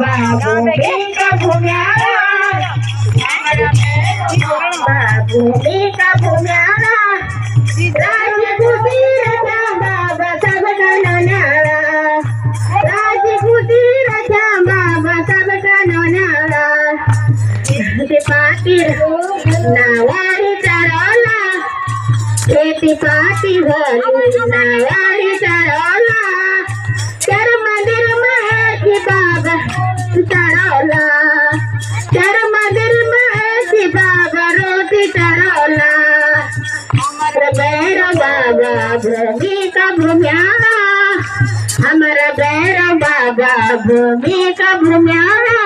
बाबा भूमि का भूम्याला भूमि का भूम्याला राजकुटीराचा बाबा सबका न्याला राजकुटीराचा बाबा सबका न्याला ते पाटील नावारी चढवला शेती पाटी झाली नावारी चढवला तर मंदिर माहिती बाबा चढवला तर मंदिर माहिती बाबा रोटी चढवला भैरव बाबा भूमि का भूम्याला हमारा भैरव बाबा भूमि का भूम्याला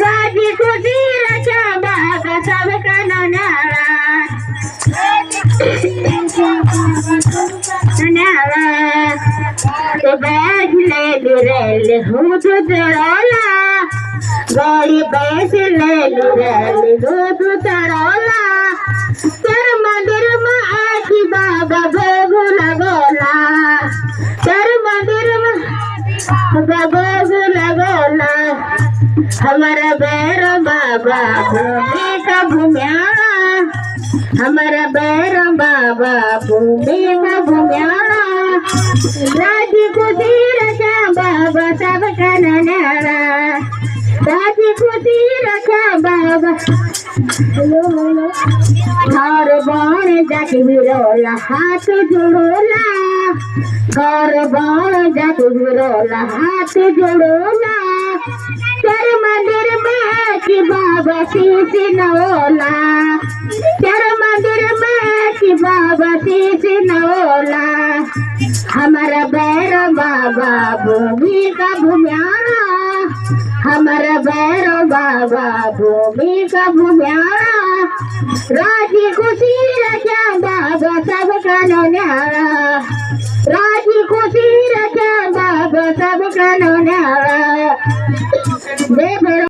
राजकुटीराचा बाबा सबका न्याला तो बैठ ले रेल दूध चढ़ौला गाड़ी बैठ ले रेल दूध चढ़ौला तर मंदिर में आखी बाबा भोग लगोला तर मंदिर में भोग लगोला हमारा भैरव बाबा भूमि का भूम्याला हमारा भैरव बाबा भूमि का भूम्याला राजकुटीराचा बाबा सबका न्याला राजकुटीराचा बाबा घर बाण जाके विरोला हाथ जोड़ोला घर बाण जाके विरोला हाथ जोड़ोला तर मंदिर में कि बाबा शीश नवोला तर मंदिर में कि बाबा शीश नवोला हमारा भैरव बाबा भूमि का भूम्याला हमारा भैरव बाबा भूमि का भूम्याला राजकुटीराचा बाबा सबका न्याला राजकुटीराचा बाबा सबका न्याला